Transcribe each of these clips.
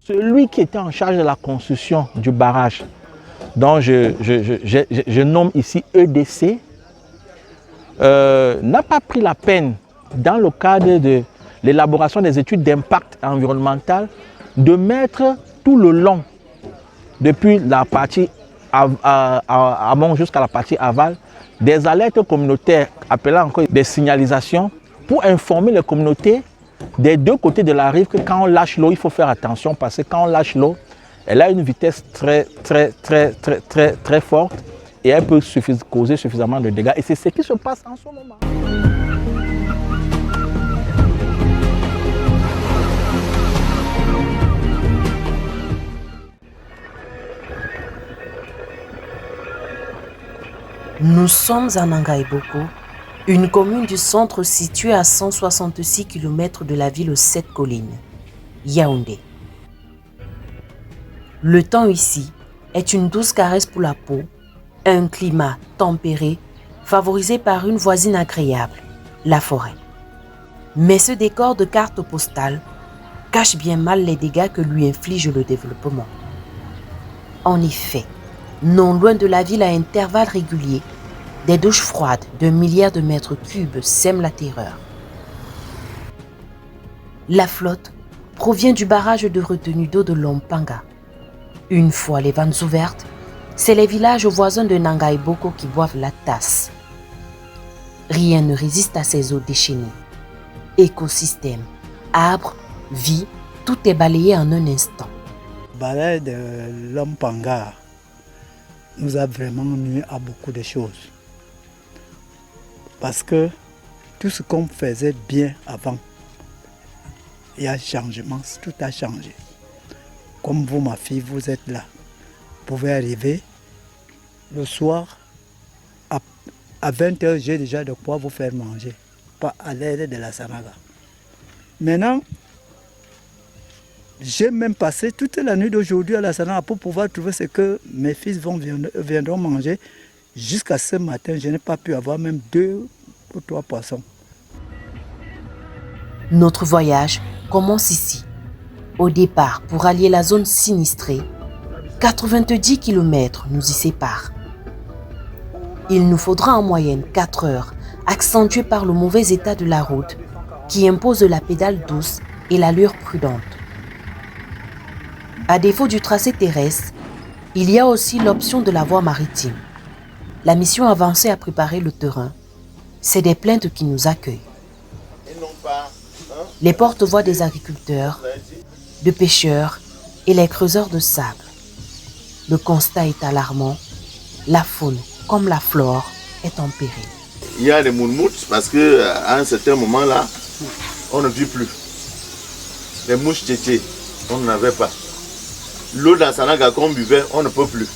Celui qui était en charge de la construction du barrage, dont je nomme ici EDC, n'a pas pris la peine, dans le cadre de l'élaboration des études d'impact environnemental, de mettre tout le long, depuis la partie amont jusqu'à la partie aval, des alertes communautaires, appelant encore des signalisations, pour informer les communautés des deux côtés de la rive que quand on lâche l'eau, il faut faire attention parce que quand on lâche l'eau, elle a une vitesse très forte et elle peut causer suffisamment de dégâts. Et c'est ce qui se passe en ce moment. Nous sommes à Nangaïboko, une commune du centre située à 166 km de la ville aux 7 collines, Yaoundé. Le temps ici est une douce caresse pour la peau, un climat tempéré, favorisé par une voisine agréable, la forêt. Mais ce décor de carte postale cache bien mal les dégâts que lui inflige le développement. En effet, non loin de la ville à intervalles réguliers, des douches froides de milliards de mètres cubes sèment la terreur. La flotte provient du barrage de retenue d'eau de Lompanga. Une fois les vannes ouvertes, c'est les villages voisins de Nangaïboko qui boivent la tasse. Rien ne résiste à ces eaux déchaînées. Écosystème, arbres, vie, tout est balayé en un instant. Le barrage de Lompanga nous a vraiment nuit à beaucoup de choses. Parce que tout ce qu'on faisait bien avant, il y a changement, tout a changé. Comme vous, ma fille, vous êtes là. Vous pouvez arriver le soir, à 20h, j'ai déjà de quoi vous faire manger, pas à l'aide de la Sanaga. Maintenant, j'ai même passé toute la nuit d'aujourd'hui à la Sanaga pour pouvoir trouver ce que mes fils viendront manger. Jusqu'à ce matin, je n'ai pas pu avoir même 2 ou 3 poissons. Notre voyage commence ici. Au départ, pour allier la zone sinistrée, 90 km nous y séparent. Il nous faudra en moyenne 4 heures, accentuées par le mauvais état de la route qui impose la pédale douce et l'allure prudente. À défaut du tracé terrestre, il y a aussi l'option de la voie maritime. La mission avancée à préparer le terrain, c'est des plaintes qui nous accueillent. Les porte-voix des agriculteurs, de pêcheurs et les creuseurs de sable. Le constat est alarmant. La faune, comme la flore, est en péril. Il y a des moumoutes parce qu'à un certain moment-là, on ne vit plus. Les mouches tétées, on n'avait pas. L'eau d'Assanaga qu'on buvait, on ne peut plus.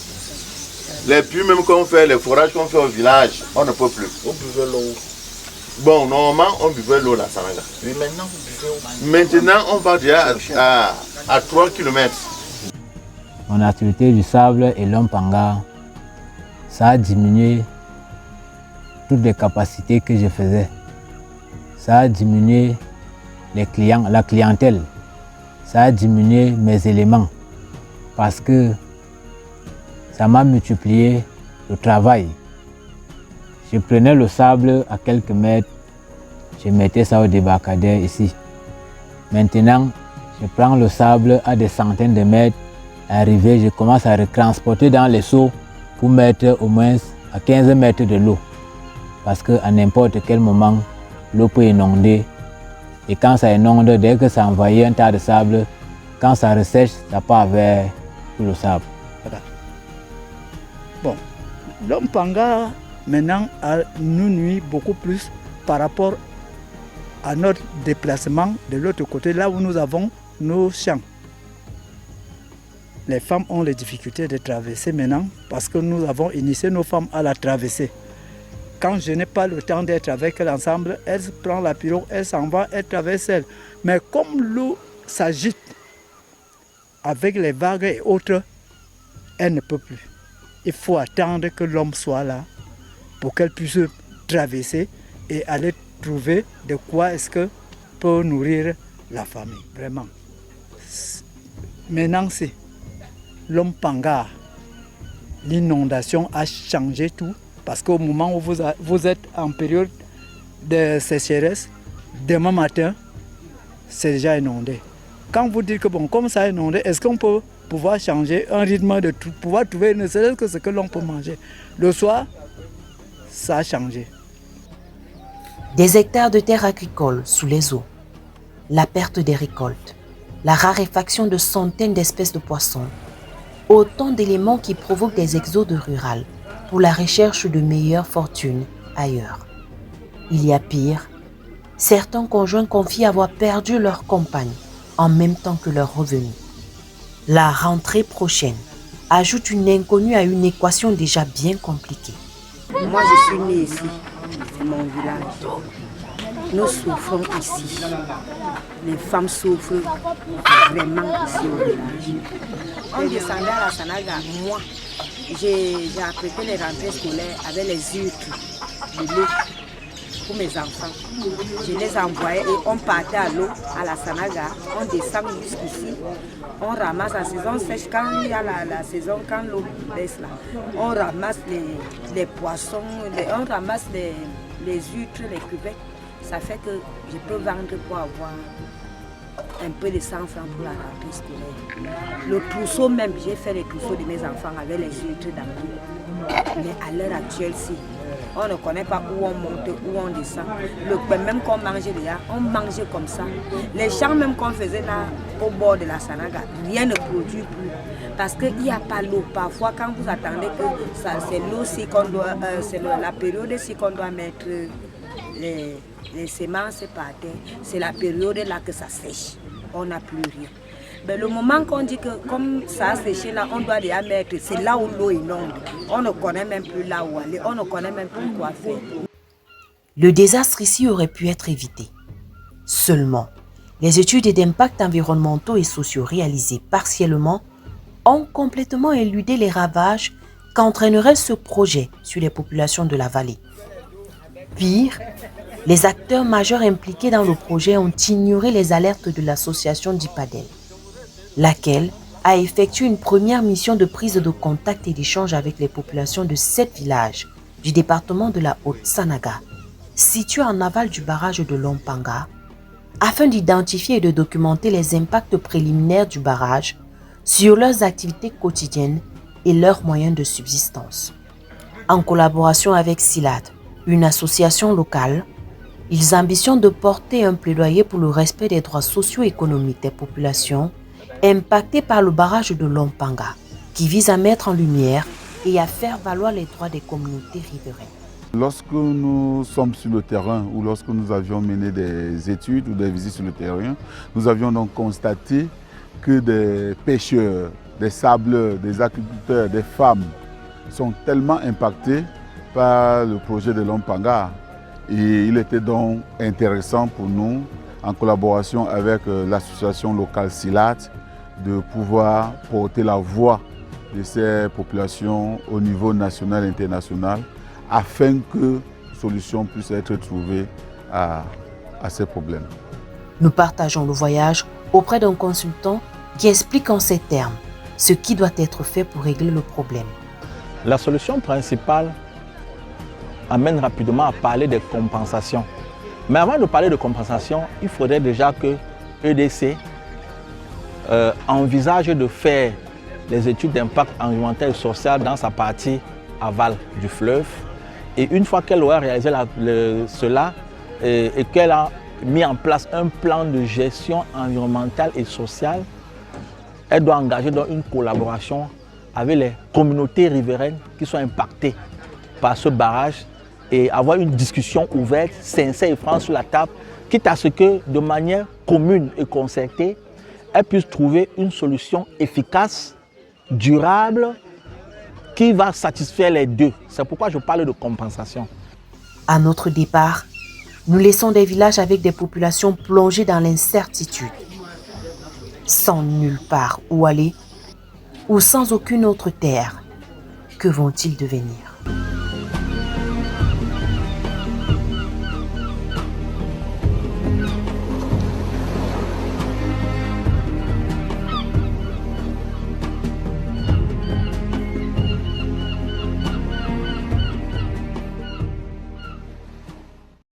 Les puits même qu'on fait, les forages qu'on fait au village, on ne peut plus. On buvait l'eau. Bon, normalement, on buvait l'eau d'Assanaga. Mais maintenant, vous buvez Maintenant, on va déjà à 3 km. Mon activité du sable et Lompanga, ça a diminué toutes les capacités que je faisais. Ça a diminué la clientèle. Ça a diminué mes éléments parce que ça m'a multiplié le travail. Je prenais le sable à quelques mètres, je mettais ça au débarcadère ici. Maintenant, je prends le sable à des centaines de mètres. Arrivé, je commence à retransporter dans les seaux pour mettre au moins à 15 mètres de l'eau. Parce qu'à n'importe quel moment, l'eau peut inonder. Et quand ça inonde, dès que ça envahit un tas de sable, quand ça ressèche, ça part vers tout le sable. Voilà. Bon, Lompanga maintenant nous nuit beaucoup plus par rapport à notre déplacement de l'autre côté, là où nous avons nos champs. Les femmes ont les difficultés de traverser maintenant parce que nous avons initié nos femmes à la traverser. Quand je n'ai pas le temps d'être avec elles ensemble, elles prennent la pirogue, elles s'en vont, elles traversent elles. Mais comme l'eau s'agite avec les vagues et autres, elles ne peuvent plus. Il faut attendre que l'homme soit là pour qu'elle puisse traverser et aller trouver de quoi est-ce que peut nourrir la famille. Vraiment. Maintenant, c'est l'Ompanga. L'inondation a changé tout parce qu'au moment où vous êtes en période de sécheresse, demain matin, c'est déjà inondé. Quand vous dites que bon, comme ça a inondé, est-ce qu'on peut pouvoir changer un rythme de tout, pouvoir trouver ne serait-ce que ce que l'on peut manger? Le soir, ça a changé. Des hectares de terres agricoles sous les eaux, la perte des récoltes, la raréfaction de centaines d'espèces de poissons, autant d'éléments qui provoquent des exodes rurales pour la recherche de meilleures fortunes ailleurs. Il y a pire, certains conjoints confient avoir perdu leur compagne en même temps que leurs revenus. La rentrée prochaine ajoute une inconnue à une équation déjà bien compliquée. Moi, je suis née ici, c'est mon village. Nous souffrons ici. Les femmes souffrent vraiment ici au village. On descendait à la Sanaga, moi, j'ai apprêté les rentrées scolaires avec les huîtres de l'eau pour mes enfants. Je les envoyais et on partait à l'eau, à la Sanaga, on descend jusqu'ici, on ramasse en saison sèche, quand il y a la saison, quand l'eau baisse là, on ramasse les poissons, on ramasse les huîtres, les crevettes. Ça fait que je peux vendre pour avoir un peu de 100 francs pour la rentrée scolaire. Le trousseau même, j'ai fait les trousseaux de mes enfants avec les huîtres d'amour. Mais à l'heure actuelle, si, on ne connaît pas où on monte, où on descend. Le pain même qu'on mangeait déjà, on mangeait comme ça. Les champs même qu'on faisait là, au bord de la Sanaga, rien ne produit plus. Parce qu'il n'y a pas l'eau. Parfois, quand vous attendez que c'est l'eau, c'est la période qu'on doit mettre les semences par terre, c'est la période là que ça sèche. On n'a plus rien. Mais le moment qu'on dit que comme ça a séché là, on doit déjà mettre, c'est là où l'eau inonde. On ne connaît même plus là où aller, on ne connaît même plus quoi faire. Le désastre ici aurait pu être évité. Seulement, les études d'impact environnementaux et sociaux réalisées partiellement ont complètement éludé les ravages qu'entraînerait ce projet sur les populations de la vallée. Pire, les acteurs majeurs impliqués dans le projet ont ignoré les alertes de l'association d'Ipadel, laquelle a effectué une première mission de prise de contact et d'échange avec les populations de 7 villages du département de la Haute-Sanaga, situés en aval du barrage de l'Ompanga, afin d'identifier et de documenter les impacts préliminaires du barrage sur leurs activités quotidiennes et leurs moyens de subsistance. En collaboration avec SILAD, une association locale, ils ambitionnent de porter un plaidoyer pour le respect des droits socio-économiques des populations impactées par le barrage de l'Ompanga, qui vise à mettre en lumière et à faire valoir les droits des communautés riveraines. Lorsque nous sommes sur le terrain ou lorsque nous avions mené des études ou des visites sur le terrain, nous avions donc constaté que des pêcheurs, des sableurs, des agriculteurs, des femmes sont tellement impactés par le projet de l'Ompanga. Et il était donc intéressant pour nous, en collaboration avec l'association locale SILAT, de pouvoir porter la voix de ces populations au niveau national et international, afin que solution puisse être trouvée à ces problèmes. Nous partageons le voyage auprès d'un consultant qui explique en ces termes ce qui doit être fait pour régler le problème. La solution principale amène rapidement à parler des compensations. Mais avant de parler de compensation, il faudrait déjà que EDC envisage de faire les études d'impact environnemental et social dans sa partie aval du fleuve. Et une fois qu'elle aura réalisé cela et qu'elle a mis en place un plan de gestion environnementale et sociale, elle doit engager donc une collaboration avec les communautés riveraines qui sont impactées par ce barrage et avoir une discussion ouverte, sincère et franche sur la table, quitte à ce que de manière commune et concertée, elle puisse trouver une solution efficace, durable, qui va satisfaire les deux. C'est pourquoi je parle de compensation. À notre départ, nous laissons des villages avec des populations plongées dans l'incertitude, sans nulle part où aller ou sans aucune autre terre. Que vont-ils devenir ?